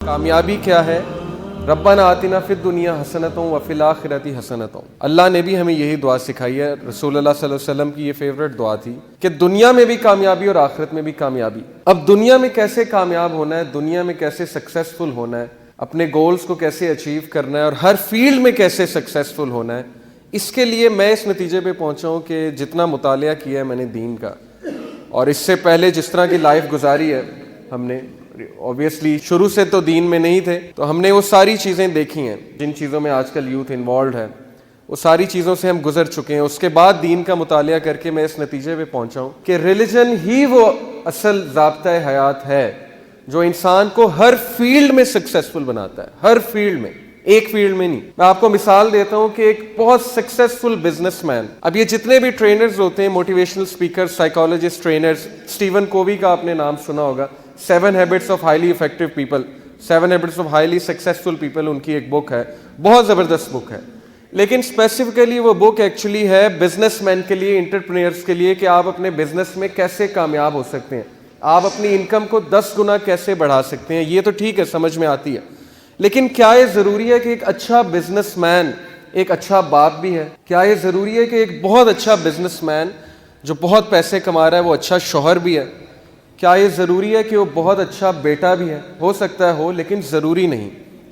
کامیابی کیا ہے؟ ربنا آتنا فی الدنیا حسنۃ وفی الآخرۃ حسنۃ۔ اللہ نے بھی ہمیں یہی دعا سکھائی ہے، رسول اللہ صلی اللہ علیہ وسلم کی یہ فیوریٹ دعا تھی کہ دنیا میں بھی کامیابی اور آخرت میں بھی کامیابی۔ اب دنیا میں کیسے کامیاب ہونا ہے، دنیا میں کیسے سکسیسفل ہونا ہے، اپنے گولز کو کیسے اچیو کرنا ہے اور ہر فیلڈ میں کیسے سکسیسفل ہونا ہے، اس کے لیے میں اس نتیجے پہ پہنچا ہوں کہ جتنا مطالعہ کیا ہے میں نے دین کا، اور اس سے پہلے جس طرح کی لائف گزاری ہے ہم نے، اوبیسلی شروع سے تو دین میں نہیں تھے، تو ہم نے وہ ساری چیزیں دیکھی ہیں جن چیزوں میں آج کل یوتھ انوالوڈ ہے، وہ ساری چیزوں سے ہم گزر چکے ہیں۔ اس کے بعد دین کا مطالعہ کر کے میں اس نتیجے پہ پہنچا ہوں کہ ریلیجن ہی وہ اصل ضابطۂ حیات ہے جو انسان کو ہر فیلڈ میں سکسیسفل بناتا ہے، ہر فیلڈ میں، ایک فیلڈ میں نہیں۔ میں آپ کو مثال دیتا ہوں کہ ایک بہت سکسیسفل بزنس مین، اب یہ جتنے بھی ٹرینرز ہوتے ہیں، motivational speaker, psychologist, trainers, Steven Covey کا آپ نے نام سنا ہوگا، 7 habits of highly effective people, 7 habits of highly successful people, ان کی ایک بک ہے، بہت زبردست بک ہے۔ لیکن اسپیسیفکلی وہ بک ایکچولی ہے بزنس مین کے لیے، انٹرپرینئرز کے لیے، کہ آپ اپنے بزنس میں کیسے کامیاب ہو سکتے ہیں، آپ اپنی انکم کو 10 گنا کیسے بڑھا سکتے ہیں۔ یہ تو ٹھیک ہے، سمجھ میں آتی ہے، لیکن کیا یہ ضروری ہے کہ ایک اچھا بزنس مین ایک اچھا باپ بھی ہے؟ کیا یہ ضروری ہے کہ ایک بہت اچھا بزنس مین جو بہت پیسے کما رہا ہے وہ اچھا شوہر بھی ہے؟ کیا یہ ضروری ہے کہ وہ بہت اچھا بیٹا بھی ہے؟ ہو سکتا ہے ہو، لیکن ضروری نہیں۔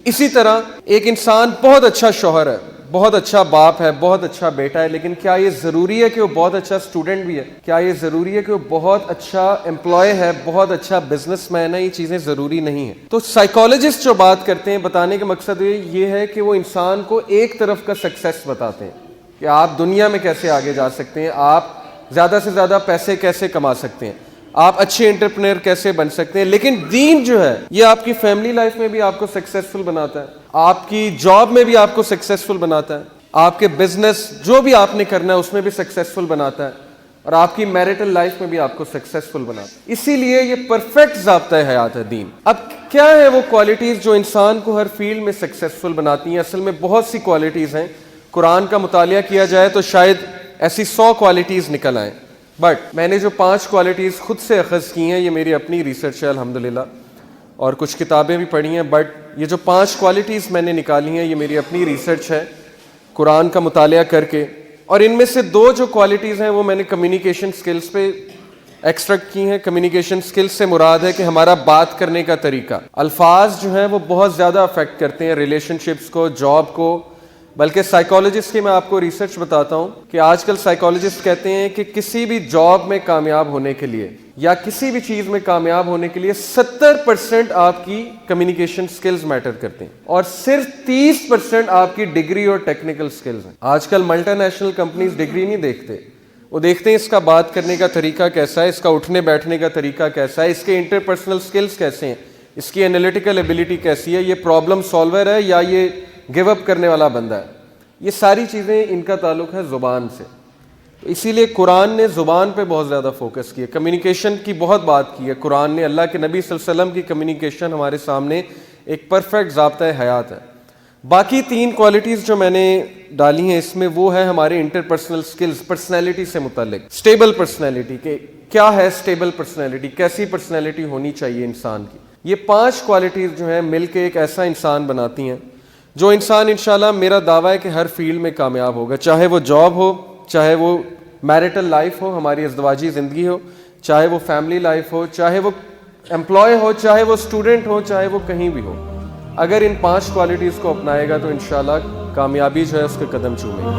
اسی طرح ایک انسان بہت اچھا شوہر ہے، بہت اچھا باپ ہے، بہت اچھا بیٹا ہے، لیکن کیا یہ ضروری ہے کہ وہ بہت اچھا اسٹوڈنٹ بھی ہے؟ کیا یہ ضروری ہے کہ وہ بہت اچھا امپلائی ہے، بہت اچھا بزنس مین ہے؟ یہ چیزیں ضروری نہیں ہیں۔ تو سائیکالوجسٹ جو بات کرتے ہیں، بتانے کا مقصد یہ ہے کہ وہ انسان کو ایک طرف کا سکسیس بتاتے ہیں کہ آپ دنیا میں کیسے آگے جا سکتے ہیں، آپ زیادہ سے زیادہ پیسے کیسے کما سکتے ہیں، آپ اچھے انٹرپرینر کیسے بن سکتے ہیں۔ لیکن دین جو ہے یہ آپ کی فیملی لائف میں بھی آپ کو سکسیسفل بناتا ہے، آپ کی جاب میں بھی آپ کو سکسیسفل بناتا ہے، آپ کے بزنس جو بھی آپ نے کرنا ہے اس میں بھی سکسیسفل بناتا ہے، اور آپ کی میرٹل لائف میں بھی آپ کو سکسیسفل بناتا ہے۔ اسی لیے یہ پرفیکٹ ضابطۂ حیات ہے دین۔ اب کیا ہے وہ کوالٹیز جو انسان کو ہر فیلڈ میں سکسیسفل بناتی ہیں؟ اصل میں بہت سی کوالٹیز ہیں، قرآن کا مطالعہ کیا جائے تو شاید ایسی 100 کوالٹیز نکل آئیں، بٹ میں نے جو 5 کوالٹیز خود سے اخذ کی ہیں، یہ میری اپنی ریسرچ ہے الحمدللہ، اور کچھ کتابیں بھی پڑھی ہیں، بٹ یہ جو 5 کوالٹیز میں نے نکالی ہیں یہ میری اپنی ریسرچ ہے قرآن کا مطالعہ کر کے، اور ان میں سے 2 جو کوالٹیز ہیں وہ میں نے کمیونیکیشن سکلز پہ ایکسٹریکٹ کی ہیں۔ کمیونیکیشن سکلز سے مراد ہے کہ ہمارا بات کرنے کا طریقہ، الفاظ جو ہیں وہ بہت زیادہ افیکٹ کرتے ہیں ریلیشن شپس کو، جاب کو، بلکہ سائیکالوجسٹ کی میں آپ کو ریسرچ بتاتا ہوں کہ آج کل سائیکالوجسٹ کہتے ہیں کہ کسی بھی جاب میں کامیاب ہونے کے لیے یا کسی بھی چیز میں کامیاب ہونے کے لیے 70% آپ کی کمیونیکیشن سکلز میٹر کرتے ہیں، اور صرف 30% آپ کی ڈگری اور ٹیکنیکل سکلز ہیں۔ آج کل ملٹی نیشنل کمپنیز ڈگری نہیں دیکھتے، وہ دیکھتے ہیں اس کا بات کرنے کا طریقہ کیسا ہے، اس کا اٹھنے بیٹھنے کا طریقہ کیسا ہے، اس کے انٹرپرسنل سکلز کیسے ہیں، اس کی انالیٹیکل ایبلٹی کیسی ہے، یہ پرابلم سالور ہے یا یہ گیو اپ کرنے والا بندہ ہے۔ یہ ساری چیزیں ان کا تعلق ہے زبان سے، تو اسی لیے قرآن نے زبان پہ بہت زیادہ فوکس کیا، کمیونیکیشن کی بہت بات کی ہے قرآن نے۔ اللہ کے نبی صلی اللہ علیہ وسلم کی کمیونیکیشن ہمارے سامنے ایک پرفیکٹ ضابطۂ حیات ہے۔ باقی 3 کوالٹیز جو میں نے ڈالی ہیں اس میں وہ ہے ہمارے انٹرپرسنل سکلز، پرسنالٹی سے متعلق، اسٹیبل پرسنالٹی، کہ کیا ہے اسٹیبل پرسنالٹی، کیسی پرسنالٹی ہونی چاہیے انسان کی۔ یہ 5 کوالٹیز جو ہیں مل کے ایک ایسا انسان بناتی ہیں جو انسان انشاءاللہ میرا دعویٰ ہے کہ ہر فیلڈ میں کامیاب ہوگا، چاہے وہ جاب ہو، چاہے وہ میرٹل لائف ہو، ہماری ازدواجی زندگی ہو، چاہے وہ فیملی لائف ہو، چاہے وہ امپلائی ہو، چاہے وہ اسٹوڈنٹ ہو، چاہے وہ کہیں بھی ہو۔ اگر ان 5 کوالٹیز کو اپنائے گا تو انشاءاللہ کامیابی جو ہے اس کے قدم چومے گا۔